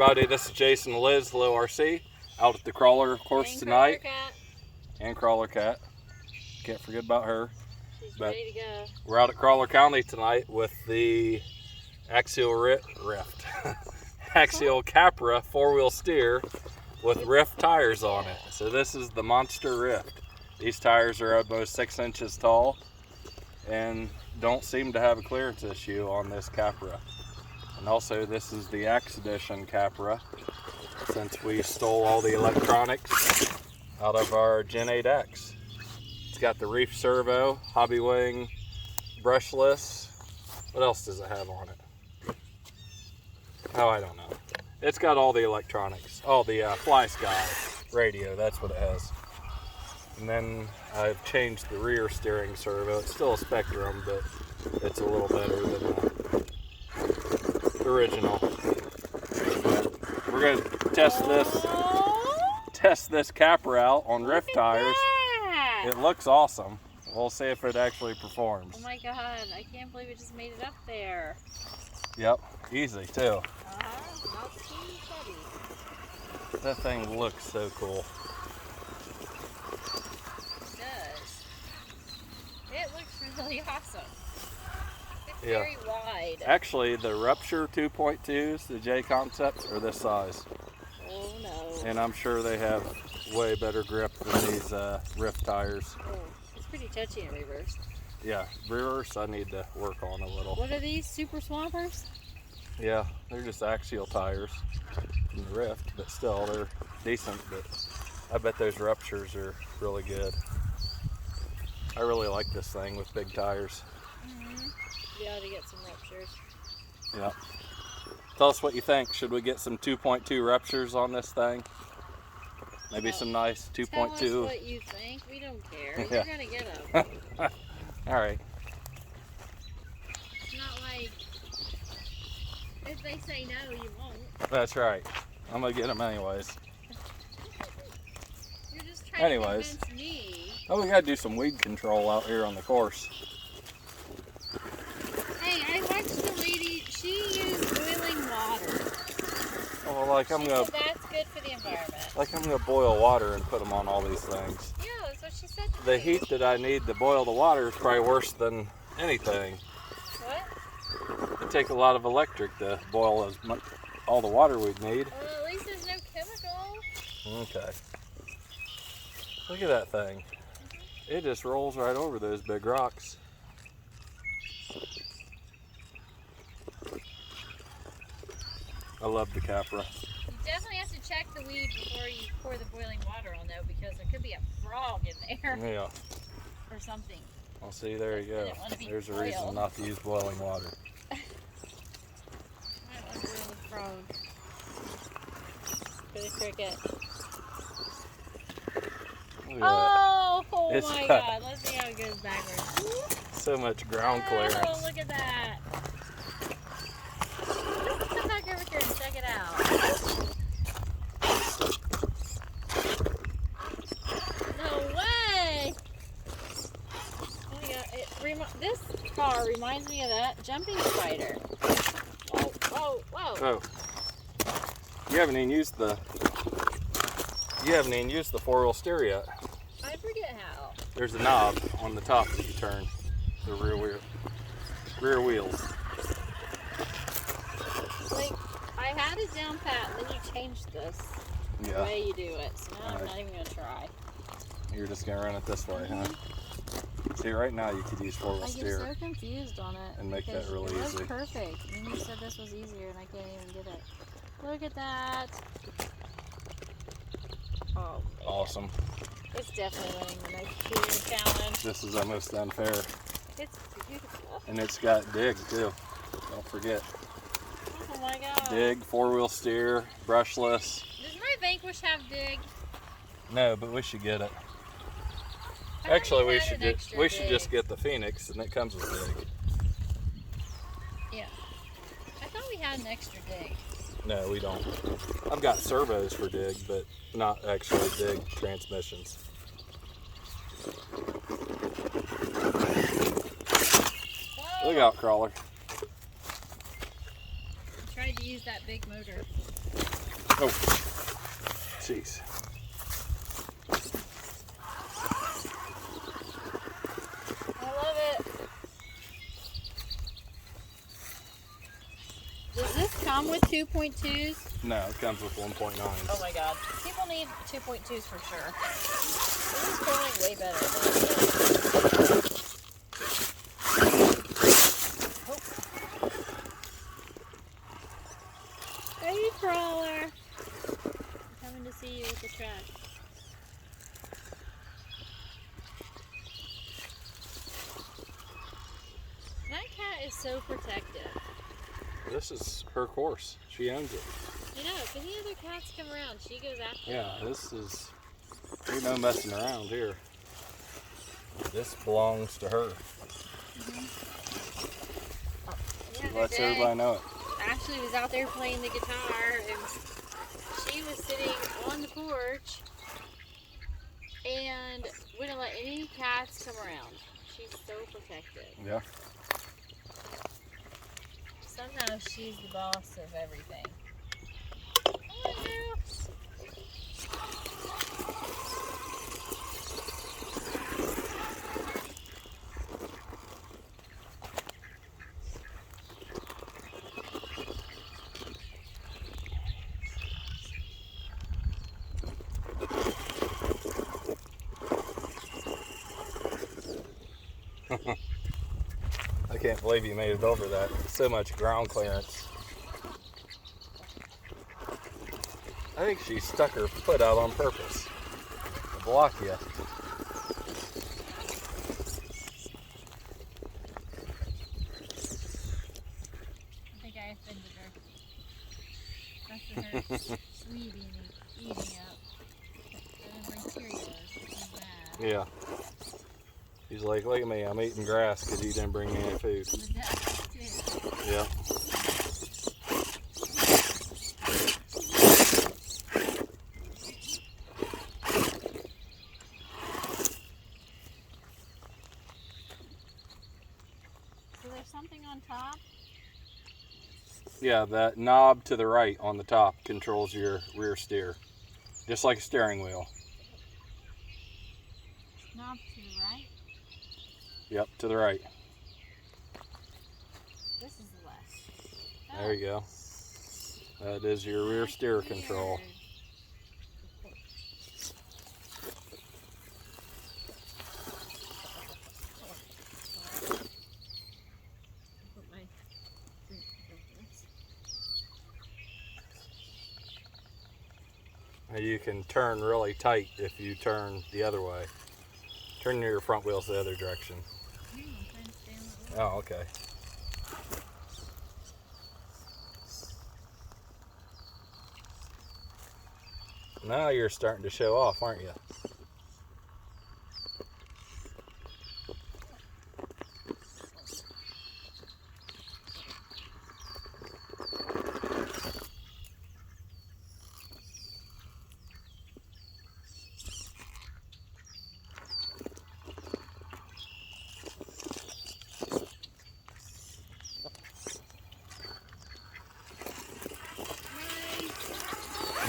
everybody, this is Jason and Liz, Low RC, out at the crawler course and tonight. Crawler Cat. And Crawler Cat. Can't forget about her. She's ready to go. We're out at Crawler County tonight with the Axial ryft. Axial Capra 4-wheel steer with ryft tires on it. So this is the monster ryft. These tires are almost 6 inches tall and don't seem to have a clearance issue on this Capra. And also this is the X Edition Capra, since we stole all the electronics out of our Gen 8X. It's got the ryft servo, hobbywing, brushless. What else does it have on it? Oh, I don't know. It's got all the electronics. Oh, the Fly Sky radio, that's what it has. And then I've changed the rear steering servo. It's still a Spectrum, but it's a little better than the original. But we're going to test this Capra out on ryft tires. It looks awesome. We'll see if it actually performs. Oh my god, I can't believe it just made it up there. Yep, easy too. Not too heavy. That thing looks so cool. It does. It looks really awesome. It's Yeah. very wide. Actually, the Rupture 2.2s, the J Concepts, are this size. Oh no. And I'm sure they have way better grip than these ryft tires. Oh, it's pretty touchy in reverse. Yeah, reverse I need to work on a little. What are these, Super Swampers? Yeah, they're just axial tires from the ryft, but still they're decent. But I bet those Ruptures are really good. I really like this thing with big tires. You ought to get some Ruptures. Yeah. Tell us what you think. Should we get some 2.2 Ruptures on this thing? Maybe some nice 2.2. Tell us what you think. We don't care. Yeah. You're gonna get them. All right. It's not like if they say no, you won't. That's right. I'm gonna get them anyways. You're just trying to convince me. Oh, we gotta do some weed control out here on the course. Hey, I watched the lady. She used boiling water. Oh, like She said that's good for the environment. I'm gonna boil water and put them on all these things. Yeah, that's what she said. The heat that I need to boil the water is probably worse than anything. What? It'd take a lot of electric to boil all the water we'd need. Well, at least there's no chemical. Okay. Look at that thing. It just rolls right over those big rocks. I love the Capra. You definitely have to check the weed before you pour the boiling water on, though, because there could be a frog in there. Yeah. Or something. Well, see, there you go. There's a reason not to use boiling water. I might want to boil the frog. For the cricket. Look at Oh It's my got- god, let's see how it goes backwards. that. So much ground clearance. Oh, look at that. Let's come back over here and check it out. No way! Oh my god, this car reminds me of that jumping spider. Whoa, whoa, whoa. Oh. You haven't even used the 4-wheel steer yet. I forget how. There's a knob on the top that you turn the rear wheels. Like, I had it down pat, and then you changed this. The Yeah. way you do it. So now I'm Right. not even going to try. You're just gonna run it this way, huh? See, right now you could use 4-wheel I get steer. so confused on it. And make that because really it was easy. perfect. And you said this was easier, and I can't even get it. Look at that. Oh, man. Awesome. It's definitely winning the most cheater challenge. This is almost unfair. It's beautiful. And it's got dig too. Don't forget. Oh my god. Dig, 4-wheel steer, brushless. Does my Vanquish have dig? No, but we should get it. I thought Actually, you we had should an extra we should dig. just get the Phoenix, and it comes with dig. Yeah. I thought we had an extra dig. No, we don't. I've got servos for dig, but not actually dig transmissions. Whoa. Look out, crawler. I tried to use that big motor. Oh, jeez. I love it. Does this come with 2.2s? No, it comes with 1.9s. Oh my god. People need 2.2s for sure. This is crawling way better than Hey, crawler. I'm coming to see you with the track. That cat is so protective. This is her course. She owns it. You know, if any other cats come around, she goes after Yeah, them. this is, there's no messing around here. This belongs to her. She lets everybody know it. Ashley was out there playing the guitar and she was sitting on the porch and wouldn't let any cats come around. She's so protective. Yeah. Somehow she's the boss of everything. Come on, girl. I can't believe you made it over that. So much ground clearance. I think she stuck her foot out on purpose to block you. I think I offended her. That's her sweetie eating up. I didn't bring Cheerios. She's mad. Yeah. He's like, look at me, I'm eating grass because you didn't bring me any food. The ducks, too. Yeah. So there's something on top? Yeah, that knob to the right on the top controls your rear steer. Just like a steering wheel. Knob to the right? Yep, to the right. This is the left. There you go. That is your rear steer control. Now you can turn really tight if you turn the other way. Turn your front wheels the other direction. Oh, okay. Now you're starting to show off, aren't you?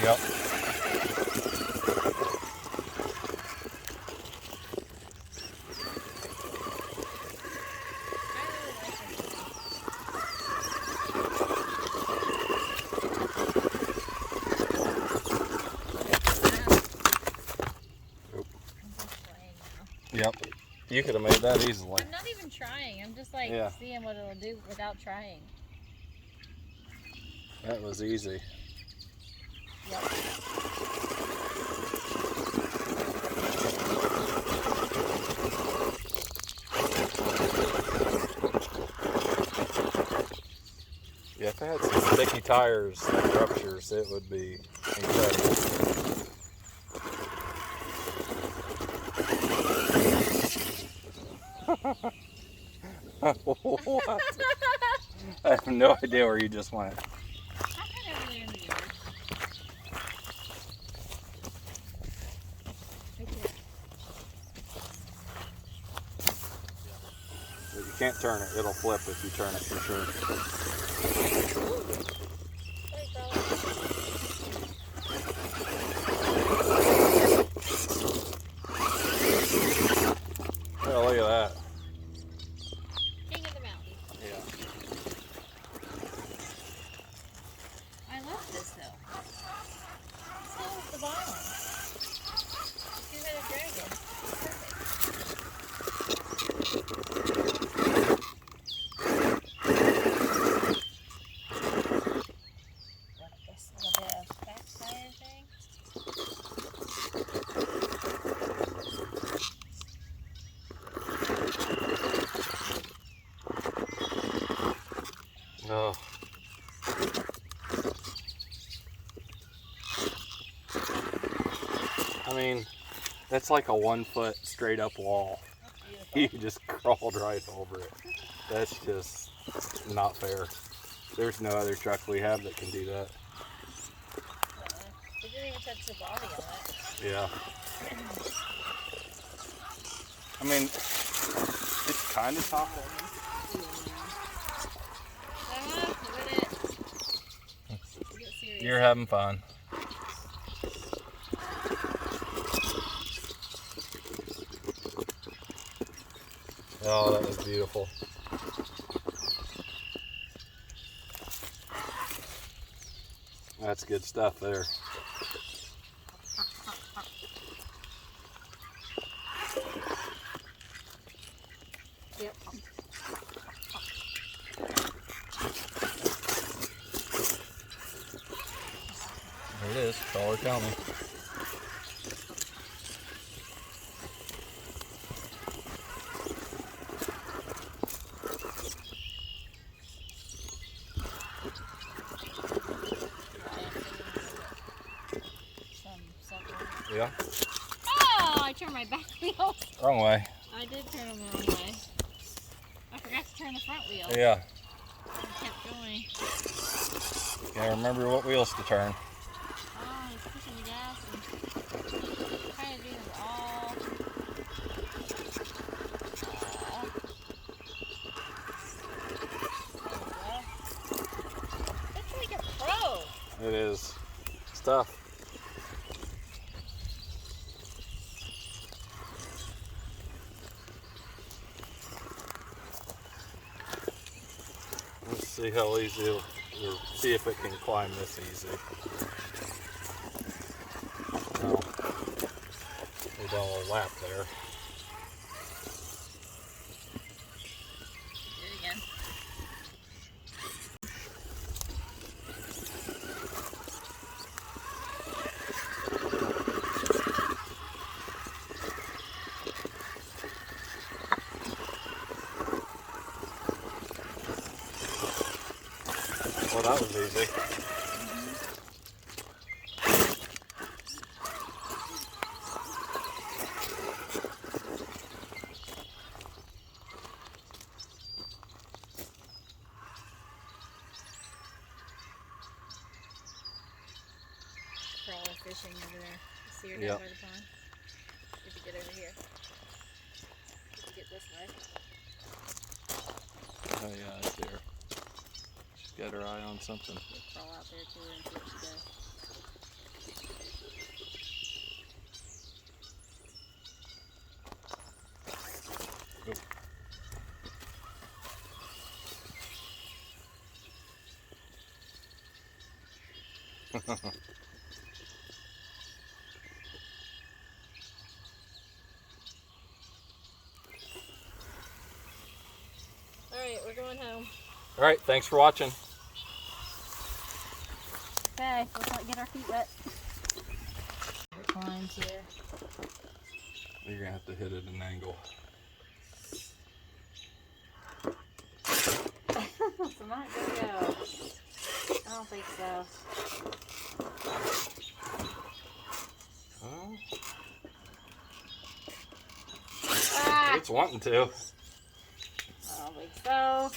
Yep. Yep. You could have made that easily. I'm not even trying. I'm just like seeing what it'll do without trying. That was easy. Yep. Yeah, if I had some sticky tires like ruptures, it would be incredible. What? I have no idea where you just went. But you can't turn it. It'll flip if you turn it for sure. Oh. I mean, that's like a 1 foot straight up wall. You just crawled right over it. That's just not fair. There's no other truck we have that can do that. It didn't even touch the body on it. Yeah. I mean, it's kind of toppled. You're having fun. Oh, that was beautiful. That's good stuff there. Yep. There it is, Dollar County. Yeah. Oh, I turned my back wheel. Wrong way. I did turn them the wrong way. I forgot to turn the front wheel. Yeah. I kept going. Gotta remember what wheels to turn. Oh, he's pushing the gas and trying to do them all. It's like a pro. It is. It's tough. Let's see how easy it'll see if it can climb this easy. No. We done a little lap there. Do it again. Well, that was easy. Crawler fishing over there. See her Yep. down by the pond? If you get over here. If you get this way. Oh yeah, I see her. She's got her eye on something. We'll crawl out there to her and see what she does. Alright, we're going home. All right, thanks for watching. Okay, let's not get our feet wet. Reclines here. You're gonna have to hit it at an angle. So not gonna go. I don't think so. Oh, Ah! it's wanting to. I don't think so.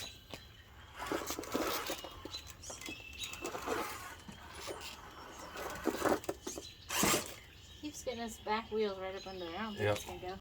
Keeps getting his back wheels right up under there. I don't think Yep. it's gonna go.